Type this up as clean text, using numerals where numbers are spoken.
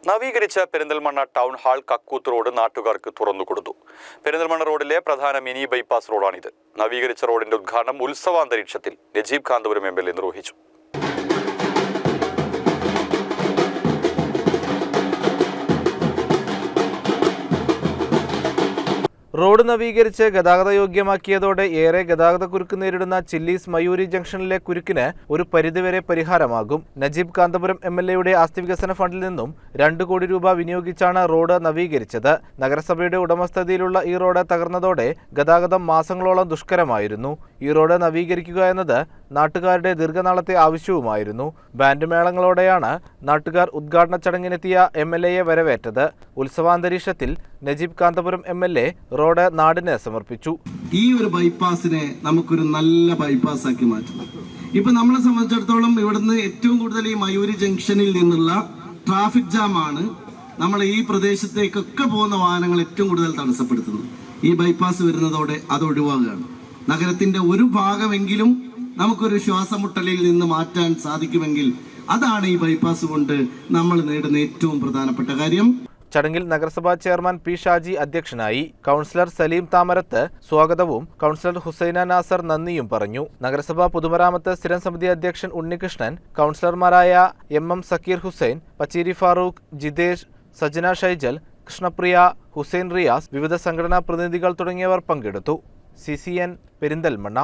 നവീകരിച്ച Perinthalmanna town hall Kakkooth road നാട്ടുകാർക്ക് തുറന്നുകൊടുത്തു. പെരിന്തൽമണ്ണ റോഡിലെ പ്രധാന മിനി ബൈപ്പാസ് റോഡാണിത്. നവീകരിച്ച റോഡിന്റെ ഉദ്ഘാടനം ഉത്സവാന്തരീക്ഷത്തിൽ നജീബ് കാന്തപുരം MLA നിർവഹിച്ചു. റോഡ് നവീകരിച്ച് ഗതാഗതയോഗ്യമാക്കിയതോടെ ഏറെ ഗതാഗതക്കുരുക്ക് നേരിടുന്ന ചില്ലീസ് മയൂരി ജംഗ്ഷനിലെ കുരുക്കിന് ഒരു പരിധിവരെ പരിഹാരമാകും. നജീബ് കാന്തപുരം MLAയുടെ ആസ്തി വികസന ഫണ്ടിൽ നിന്നും 2 കോടി രൂപ വിനിയോഗിച്ചാണ് റോഡ് നവീകരിച്ചത്. നഗരസഭയുടെ ഉടമസ്ഥതയിലുള്ള ഈ റോഡ് തകർന്നതോടെ ഗതാഗതം മാസങ്ങളോളം ദുഷ്കരമായിരുന്നു. ഈ റോഡ് നവീകരിക്കുക എന്നത് നാട്ടുകാരുടെ ദീർഘനാളത്തെ ആവശ്യവുമായിരുന്നു. ബാൻഡ് മേളങ്ങളോടെയാണ് നാട്ടുകാർ ഉദ്ഘാടന ചടങ്ങിനെത്തിയ MLAയെ വരവേറ്റത്. ഉത്സവാന്തരീക്ഷത്തിൽ നജീബ് കാന്തപുരം MLA റോഡ് നാടിന് സമർപ്പിച്ചു. ഈ ഒരു ബൈപ്പാസിനെ നമുക്കൊരു നല്ല ബൈപ്പാസ് ആക്കി മാറ്റണം. ഇപ്പൊ നമ്മളെ സംബന്ധിച്ചിടത്തോളം ഇവിടുന്ന് ഏറ്റവും കൂടുതൽ ഈ മയൂരി ജംഗ്ഷനിൽ നിന്നുള്ള ട്രാഫിക് ജാം ആണ് നമ്മൾ ഈ പ്രദേശത്തേക്കൊക്കെ പോകുന്ന വാഹനങ്ങൾ ഏറ്റവും കൂടുതൽ തടസ്സപ്പെടുത്തുന്നത്. ഈ ബൈപ്പാസ് വരുന്നതോടെ അത് ഒഴിവാകുകയാണ്. നഗരത്തിന്റെ ഒരു ഭാഗമെങ്കിലും നമുക്കൊരു ശ്വാസമുട്ടലിൽ നിന്ന് മാറ്റാൻ സാധിക്കുമെങ്കിൽ അതാണ് ഈ ബൈപ്പാസ് കൊണ്ട് നമ്മൾ നേടുന്ന ഏറ്റവും പ്രധാനപ്പെട്ട കാര്യം. ചടങ്ങിൽ നഗരസഭാ ചെയർമാൻ P. ഷാജി അധ്യക്ഷനായി. കൗൺസിലർ സലീം താമരത്ത് സ്വാഗതവും കൗൺസിലർ ഹുസൈന നാസർ നന്ദിയും പറഞ്ഞു. നഗരസഭാ പൊതുമരാമത്ത് സ്ഥിരം സമിതി അധ്യക്ഷൻ ഉണ്ണികൃഷ്ണൻ, കൗൺസിലർമാരായ MM സക്കീർ ഹുസൈൻ, പച്ചേരി ഫാറൂഖ്, ജിതേഷ്, സജന ഷൈജൽ, കൃഷ്ണപ്രിയ, ഹുസൈൻ റിയാസ്, വിവിധ സംഘടനാ പ്രതിനിധികൾ തുടങ്ങിയവർ പങ്കെടുത്തു. CCN പെരിന്തൽമണ്ണ.